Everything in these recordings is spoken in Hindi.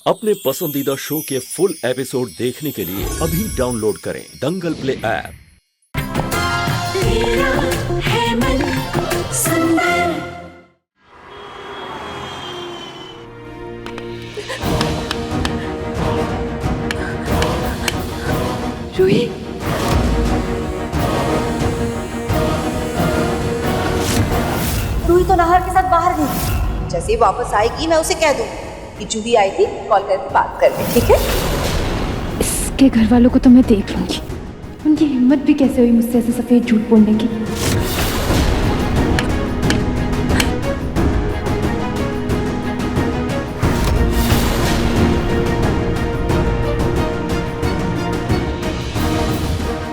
अपने पसंदीदा शो के फुल एपिसोड देखने के लिए अभी डाउनलोड करें दंगल प्ले ऐप। तेरा है मन सुंदर। रूही, रूही तो नाहर के साथ बाहर गई। जैसे ही वापस आएगी मैं उसे कह दूंगी कि जूही आई थी, कॉल करके बात कर ले, ठीक है? इसके घर वालों को तो मैं देख लूंगी। उनकी हिम्मत भी कैसे हुई मुझसे ऐसे सफेद झूठ बोलने की।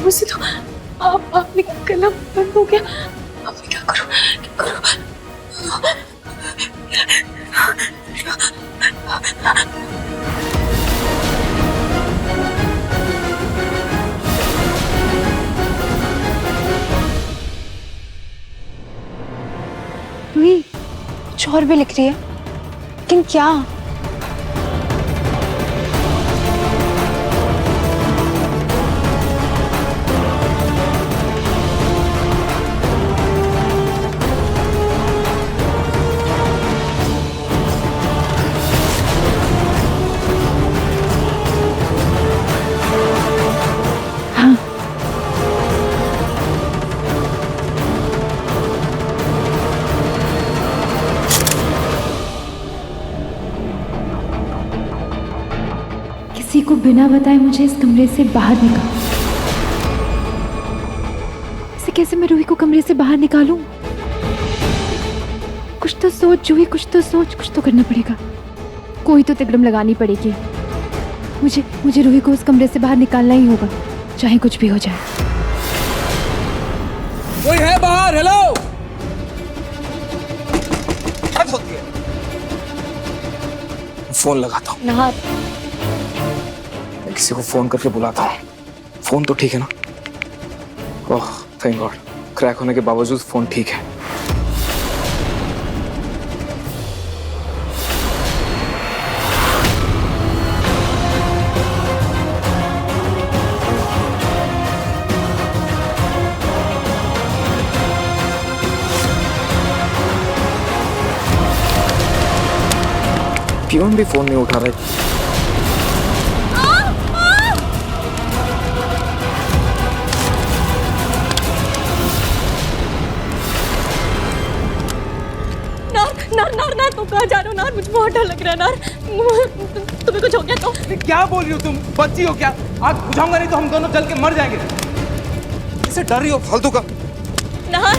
मुझसे तो आपने गला बंद हो गया। अब मैं क्या करूं? क्या करूं? रूही कुछ और भी लिख रही है, लेकिन क्या? हाँ, किसी को बिना बताए मुझे इस कमरे से बाहर निकाल। इसे कैसे मैं रूही को कमरे से बाहर निकालूं? कुछ तो सोच जूही, कुछ तो सोच, कुछ तो करना पड़ेगा। कोई तो तिकड़म लगानी पड़ेगी। मुझे रूही को उस कमरे से बाहर निकालना ही होगा, चाहे कुछ भी हो जाए। कोई है बाहर? हेलो, हद होती है। फोन लगाता हूँ। नाहर, मैं किसी को फोन करके बुलाता हूँ। फोन तो ठीक है ना? ओह थैंक गॉड, क्रैक होने के बावजूद फोन ठीक है। पियून भी फोन नहीं उठा रहे। नार, तुम कहाँ जा रहे हो? नार, मुझे बहुत डर लग रहा है। नार, तुम्हें कुछ हो गया तो? क्या बोल रही हो तुम? बच्ची हो क्या? आग बुझाऊंगा नहीं तो हम दोनों जल के मर जाएंगे। किसे डर रही हो फालतू का? नार,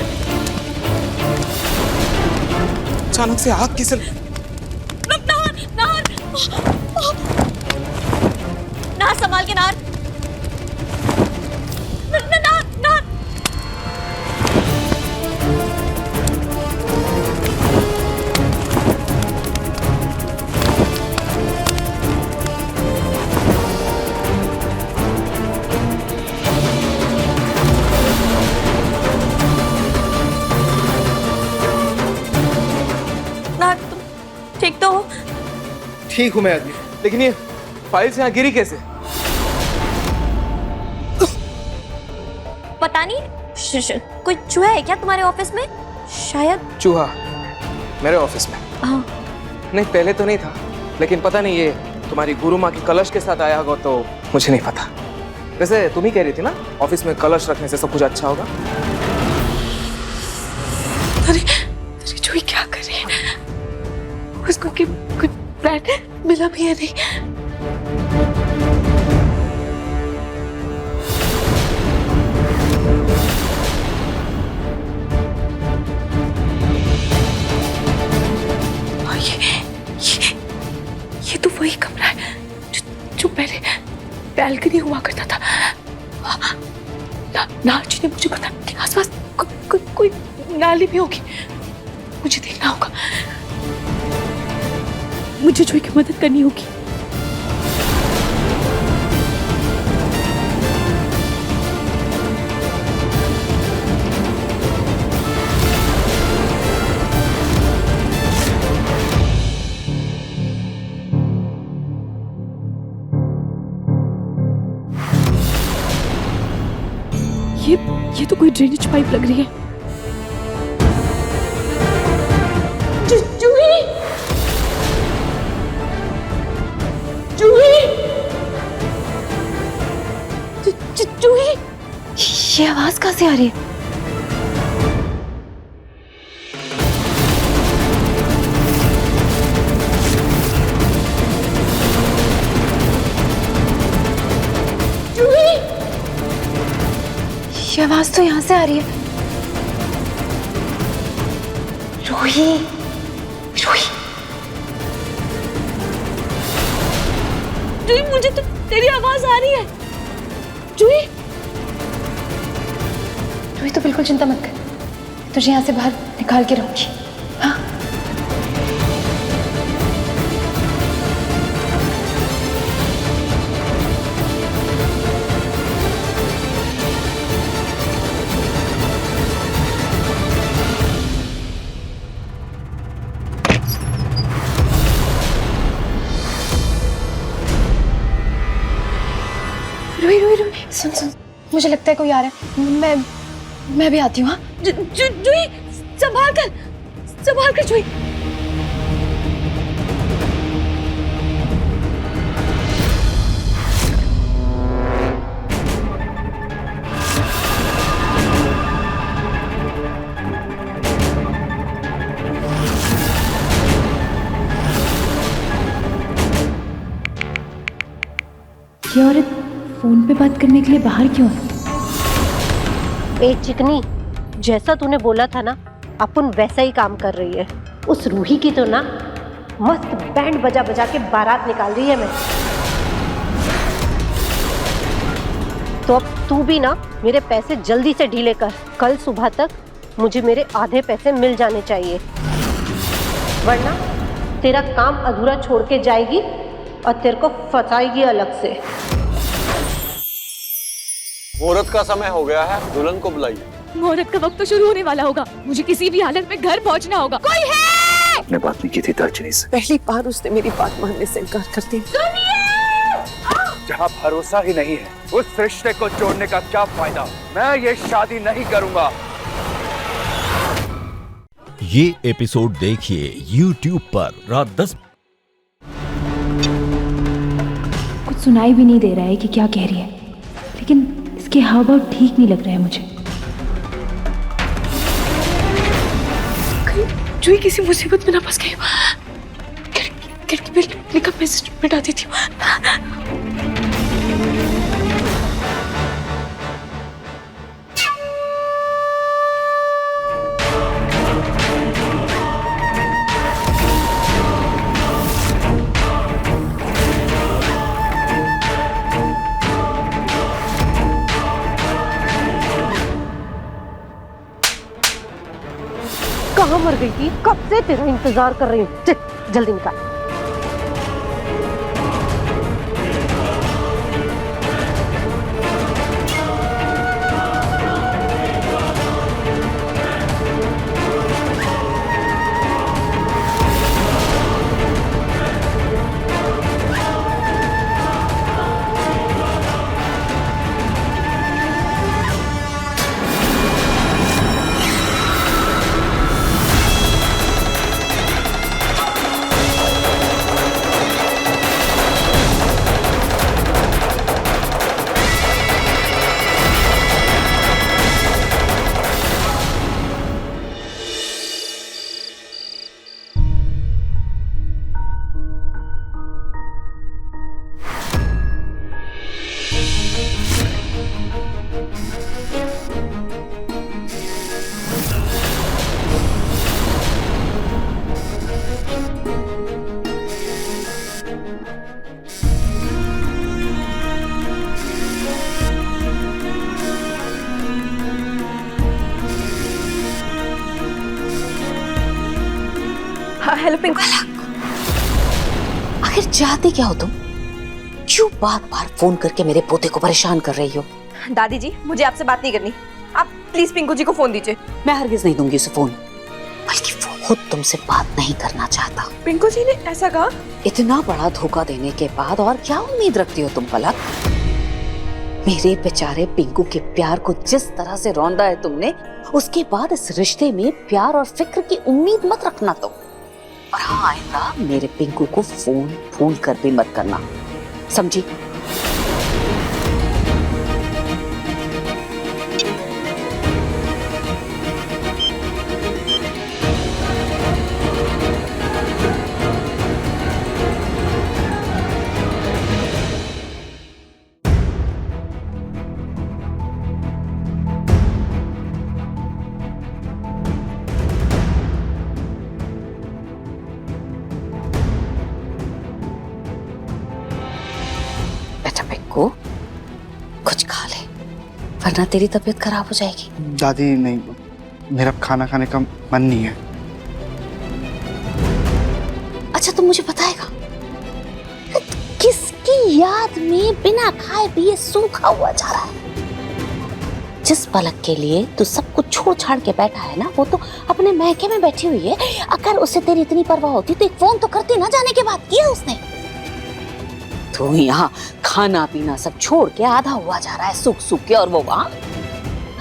अचानक से आग किसे? नार संभाल के। नार, नार, नार। नार, तुम ठीक तो हो? ठीक हूं मैं अभी, लेकिन ये फाइल्स यहाँ गिरी कैसे? पता नहीं, कोई चूहा है क्या तुम्हारे ऑफिस में? शायद। चूहा मेरे ऑफिस में? हाँ। नहीं, पहले तो नहीं था, लेकिन पता नहीं ये तुम्हारी गुरु माँ की कलश के साथ आया होगा तो मुझे नहीं पता। वैसे तुम ही कह रही थी ना ऑफिस में कलश रखने से सब कुछ अच्छा होगा। अरे चूही क्या कर रही है? उसको कुछ प्लान मिला भी है नहीं। ये तो वही कमरा है जो पहले बैल्कनी हुआ करता था। नार जी ने मुझे बताया कि आसपास कोई नाली भी होगी। मुझे देखना होगा, मुझे जूही की मदद करनी होगी। ये तो कोई ड्रेनेज पाइप लग रही है। जूही, जूही, जूही, ये आवाज कहाँ से आ रही है? ये आवाज तो यहाँ से आ रही है। रूही, रूही, जूही, मुझे तो तेरी आवाज आ रही है। जूही, रूही तो बिल्कुल चिंता मत कर, तुझे यहाँ से बाहर निकाल के रहूंगी। हाँ, रूही, रूही, रूही, सुन सुन, मुझे लगता है कोई आ रहा है। मैं भी आती हूँ। हाँ, जूही, संभाल कर जूही। ये औरत फोन पे बात करने के लिए बाहर क्यों है? ए चिकनी, जैसा तूने बोला था ना, अपन वैसा ही काम कर रही है। उस रूही की तो ना मस्त बैंड बजा बजा के बारात निकाल रही है मैं। तो अब तू भी ना मेरे पैसे जल्दी से ढीले कर। कल सुबह तक मुझे मेरे आधे पैसे मिल जाने चाहिए, वरना तेरा काम अधूरा छोड़ के जाएगी और तेरे को फंसाएगी अलग से। मुहूर्त का समय हो गया है, दुल्हन को बुलाइए। मुहूर्त का वक्त तो शुरू होने वाला होगा, मुझे किसी भी हालत में घर पहुंचना होगा। कोई है? आपने बात नहीं की थी तर्जनी से। पहली बार उसने मेरी बात मानने से इनकार कर दिया। जहाँ भरोसा ही नहीं है, उस रिश्ते को जोड़ने का क्या फायदा? मैं ये शादी नहीं करूंगा। ये एपिसोड देखिए YouTube पर रात 10। कुछ सुनाई भी नहीं दे रहा है कि क्या कह रही है, लेकिन इसके हाव भाव ठीक नहीं लग रहा है मुझे। जूही किसी मुसीबत में ना फंस गई। खिड़की पे लिखा मैसेज मिटा देती हूँ। कहाँ मर गई थी? कब से तेरा इंतजार कर रही हूँ। चल जल्दी निकाल। हेलो पिंकू। आखिर चाहती क्या हो तुम? क्यों बार बार फोन करके मेरे पोते को परेशान कर रही हो? दादी जी, मुझे आपसे बात नहीं करनी, आप प्लीज पिंकू जी को फोन दीजिए। मैं हरगिज नहीं दूंगी उसे फोन, बल्कि वो खुद तुमसे बात नहीं करना चाहता। पिंकू जी ने ऐसा कहा? इतना बड़ा धोखा देने के बाद और क्या उम्मीद रखती हो तुम पलक? मेरे बेचारे पिंकू के प्यार को जिस तरह से रौंदा है तुमने, उसके बाद इस रिश्ते में प्यार और फिक्र की उम्मीद मत रखना तुम। और हाँ, आइंदा मेरे पिंकू को फोन कर भी मत करना, समझी? को कुछ खा ले, वरना तेरी तबीयत खराब हो जाएगी। दादी नहीं, मेरा खाना खाने का मन नहीं है। अच्छा तुम मुझे बताएगा किसकी याद में बिना खाए पिए सूखा हुआ जा रहा है? जिस पलक के लिए तू सब कुछ छोड़ छाड़ के बैठा है ना, वो तो अपने मैके में बैठी हुई है। अगर उसे तेरी इतनी परवाह होती तो एक फोन तो करती ना, जाने के बाद किया उसने। तू यहाँ खाना पीना सब छोड़ के आधा हुआ जा रहा है सूख सूख के, और वो वहां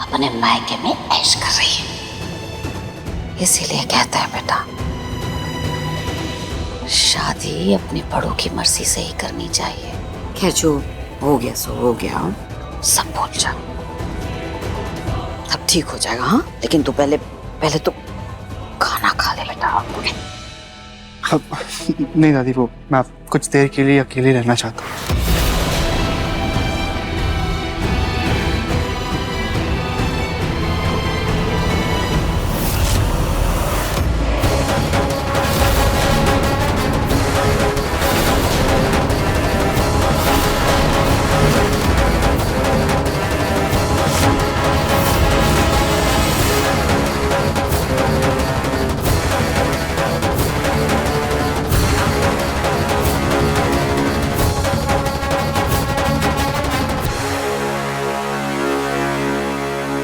अपने मायके में ऐश कर रही है। इसीलिए कहते हैं बेटा, शादी अपने बड़ों की मर्जी से ही करनी चाहिए। क्या जो हो गया सो हो गया, सब भूल जा, सब ठीक हो जाएगा। हाँ, लेकिन तू पहले तो खाना खा ले बेटा। नहीं दादी, वो मैं कुछ देर के लिए अकेले रहना चाहता हूँ।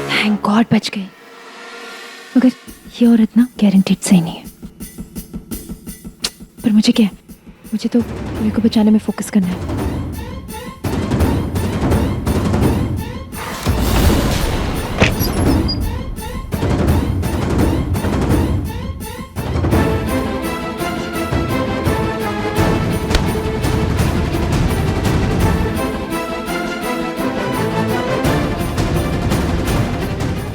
थैंक गॉड बच गई, मगर ये औरत ना गारंटीड सही नहीं है। पर मुझे क्या है, मुझे तो रूही को बचाने में फोकस करना है।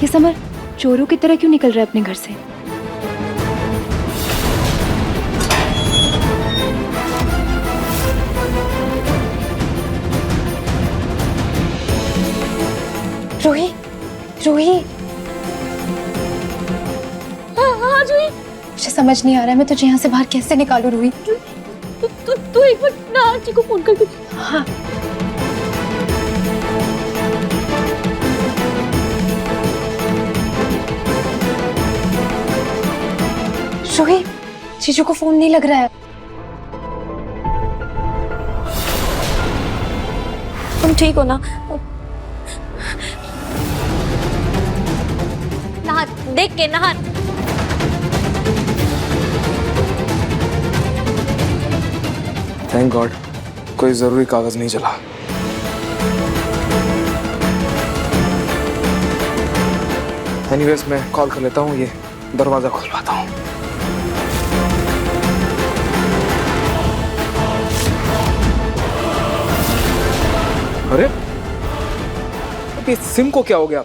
ये समर चोरों की तरह क्यों निकल रहा है अपने घर से? रूही, रूही, हाँ रूही, मुझे समझ नहीं आ रहा है मैं तुझे यहाँ से बाहर कैसे निकालूं। रूही, तू एक बार ना आंटी को फोन कर। हाँ रूही, जीजू को फोन नहीं लग रहा है। तुम ठीक हो ना? नहा, देख के नहा। थैंक गॉड कोई जरूरी कागज नहीं चला। एनीवेज मैं कॉल कर लेता हूँ, ये दरवाजा खुलवाता हूँ। अरे ये सिम को क्या हो गया?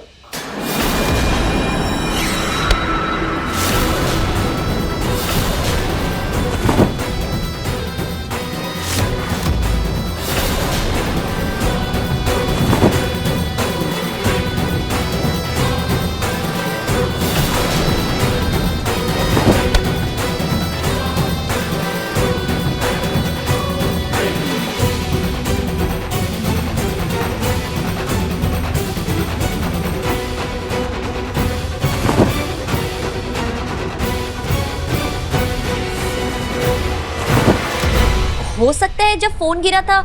हो सकता है जब फोन गिरा था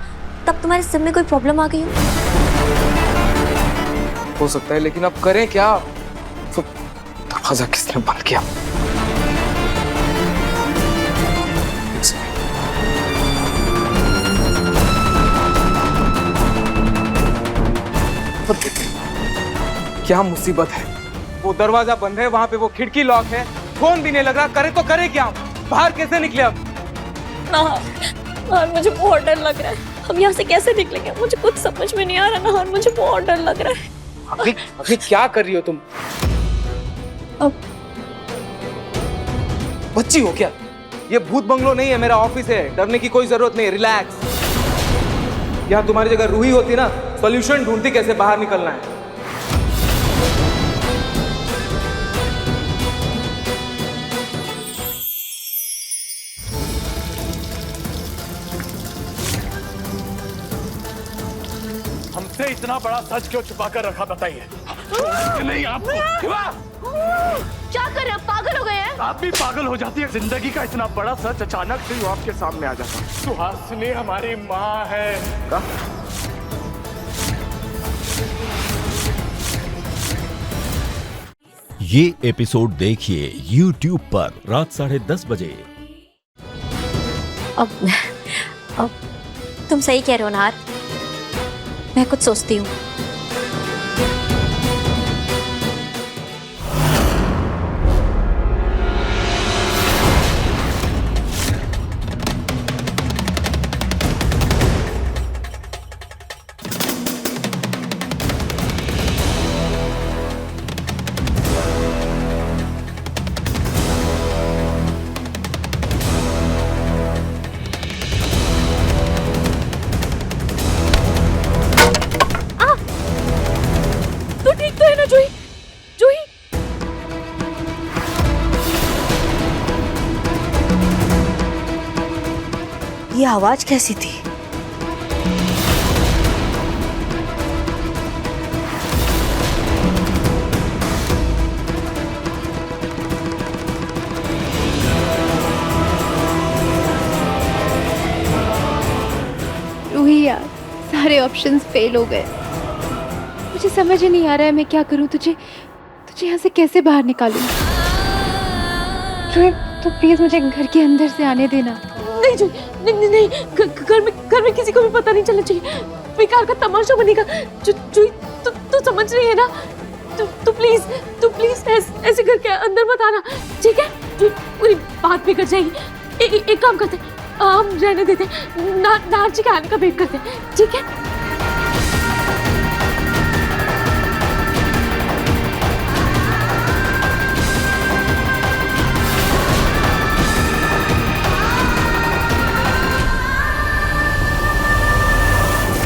तब तुम्हारे सिम में कोई प्रॉब्लम आ गई हो सकता है, लेकिन अब करें क्या? तो दरवाजा किसने बंद किया? क्या मुसीबत है? वो दरवाजा बंद है, वहां पे वो खिड़की लॉक है, फोन भी नहीं लग रहा, करे तो करे क्या? बाहर कैसे निकले अब? नाहर, मुझे बहुत डर लग रहा है। हम यहाँ से कैसे निकलेंगे? मुझे कुछ समझ में नहीं आ रहा नाहर, मुझे बहुत डर लग रहा है। अभी क्या कर रही हो तुम? अब बच्ची हो क्या? ये भूत बंगलो नहीं है, मेरा ऑफिस है। डरने की कोई जरूरत नहीं, रिलैक्स। यहाँ तुम्हारी जगह रूही होती ना, सॉल्यूशन ढूंढती कैसे बाहर निकलना है। हमसे इतना बड़ा सच क्यों छुपा कर रखा, बताइए? नहीं आपको क्या कर रहे हैं? पागल हो गए हैं? आप भी पागल हो जाती है। जिंदगी का इतना बड़ा सच अचानक से ही आपके सामने आ जाता है। सुहासिनी हमारी माँ है। ये एपिसोड देखिए YouTube पर रात 10:30 बजे। अब तुम सही कह रहे हो नाहर, मैं कुछ सोचती हूँ। ये आवाज कैसी थी? रूही यार, सारे ऑप्शंस फेल हो गए। मुझे समझ ही नहीं आ रहा है मैं क्या करूं। तुझे यहाँ से कैसे बाहर निकालूं? रूही, तो प्लीज मुझे घर के अंदर से आने देना। नहीं जूही, नहीं, घर में किसी को भी पता नहीं चलना चाहिए। बेकार का तमाशा बनेगा। जूही, तू समझ रही है ना? तू प्लीज ऐसे घर के अंदर मत आना, ठीक है? पूरी बात बिगड़ जाएगी। एक काम करते, हम रहने देते, नाहर जी के आने का वेट करते, ठीक है?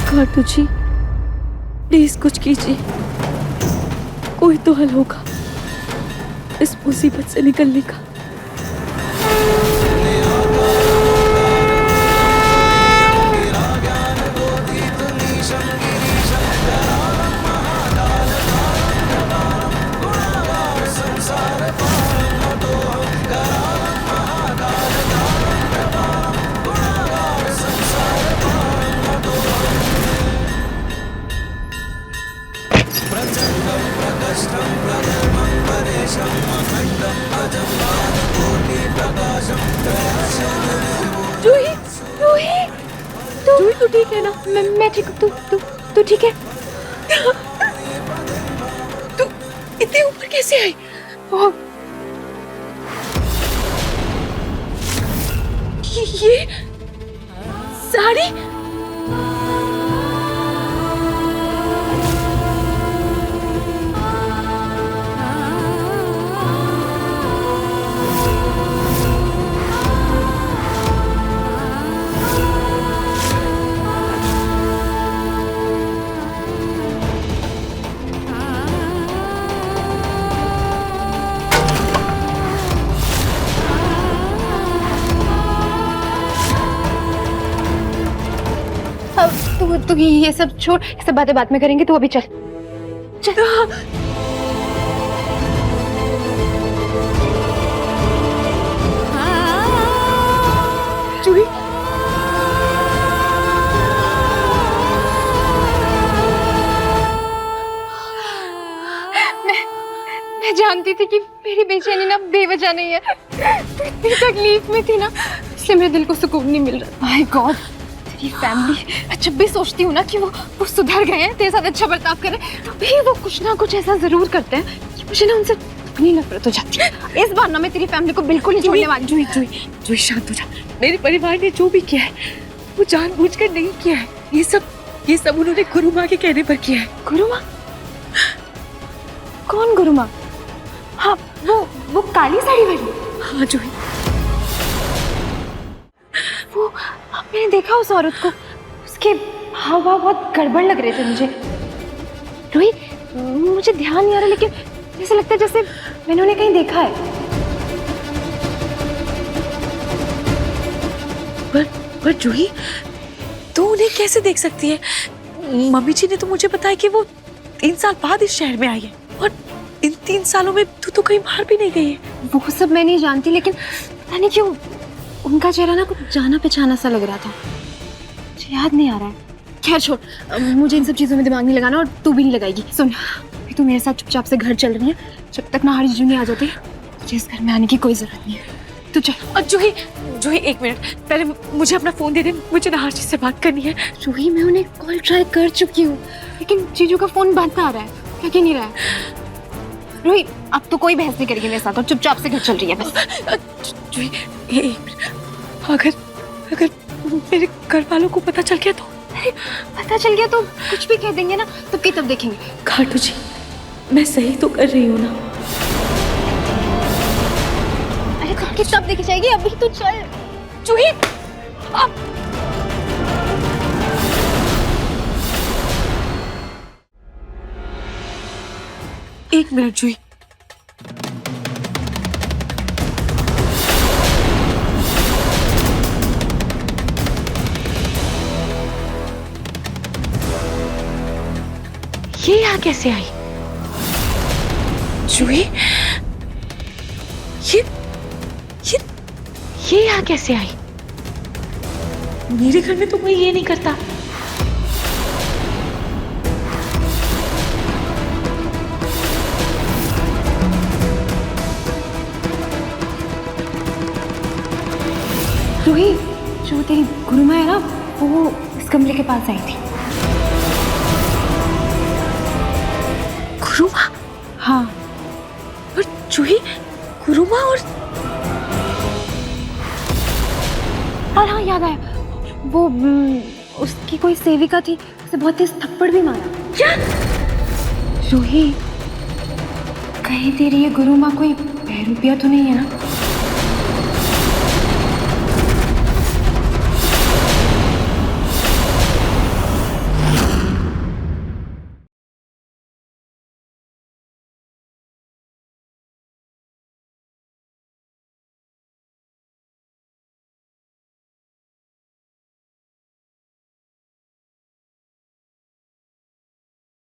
खाटू जी, प्लीज कुछ कीजिए। कोई तो हल होगा इस मुसीबत से निकलने का। जूही, तू ठीक है ना? मैं ठीक हूँ। तू ठीक है? तू इतने ऊपर कैसे आई? ये साड़ी? तू ये सब छोड़, ये सब बातें बाद में करेंगे। तू अभी चल। जूही, मैं जानती थी कि मेरी बेचैनी ना बेवजह नहीं है। इतनी तकलीफ में थी ना, इसलिए मेरे दिल को सुकून नहीं मिल रहा। माय गॉड, तेरी फैमिली, जब भी सोचती हूँ ना कि वो सुधर गए हैं, तेरे साथ अच्छा बर्ताव कर रहे हैं, तो भी वो कुछ ना कुछ ऐसा जरूर करते हैं कि मुझे ना उनसे अपनी नफरत हो जाती है। इस बार ना मैं तेरी फैमिली को बिल्कुल नहीं छोड़ने वाली। जूही शांत हो जा। मेरे परिवार ने जो भी किया है वो जानबूझकर नहीं किया है। ये सब उन्होंने गुरु माँ के कहने पर किया है। गुरु माँ? कौन गुरु माँ? हाँ, वो काली साड़ी वाली। हाँ जूही, वो मैंने देखा उस औरत को, उसके हाव भाव बहुत गड़बड़ लग रहे थे मुझे। रोहित, मुझे ध्यान नहीं आ रहा, लेकिन ऐसा लगता है जैसे मैंने उन्हें कहीं देखा है। पर जूही, तू उन्हें कैसे देख सकती है? मम्मी जी ने तो मुझे बताया कि वो 3 साल बाद इस शहर में आई है, और इन 3 सालों में तू तो कहीं बाहर भी नहीं गई है। वो सब मैं नहीं जानती, लेकिन पता नहीं क्यों उनका चेहरा ना कुछ जाना पहचाना सा लग रहा था। मुझे याद नहीं आ रहा है। खैर छोड़, मुझे इन सब चीजों में दिमाग नहीं लगाना, और तू भी नहीं लगाएगी। सुन, तू मेरे साथ चुपचाप से घर चल रही है। जब तक नाहरी जीजू नहीं आ जाती, तुझे इस घर में आने की कोई जरूरत नहीं है। तू चल। और जूही 1 मिनट, पहले मुझे अपना फोन दे दे, मुझे नाहर जी से बात करनी है। जूही, मैं उन्हें कॉल ट्राई कर चुकी हूँ, लेकिन जीजू का फोन बंद आ रहा है। क्या नहीं रहा है? रोहित, अब तो कोई बहस नहीं करेगी मेरे साथ, और चुपचाप से घर चल रही है बस। जूही 1 मिनट, अगर मेरे घर वालों को पता चल गया तो? अरे पता चल गया तो कुछ भी कह देंगे ना, तब की तब देखेंगे। खाटू जी, मैं सही तो कर रही हूँ ना? अरे तब की तब देखी जाएगी, अभी तो चल। जूही, अब एक मिनट जूही, ये यहाँ कैसे आई? जूही, ये यहाँ कैसे आई? मेरे घर में तो कोई ये नहीं करता। रोहित, जो तेरी गुरुमा है ना, वो इस कमरे के पास आई थी। गुरुमा? हाँ। और जूही, गुरुमा और हाँ, याद आया, वो उसकी कोई सेविका थी, उसे बहुत तेज थप्पड़ भी मारा। क्या? रोहित, कहीं तेरी ये गुरुमा कोई बहरूपिया तो नहीं है ना?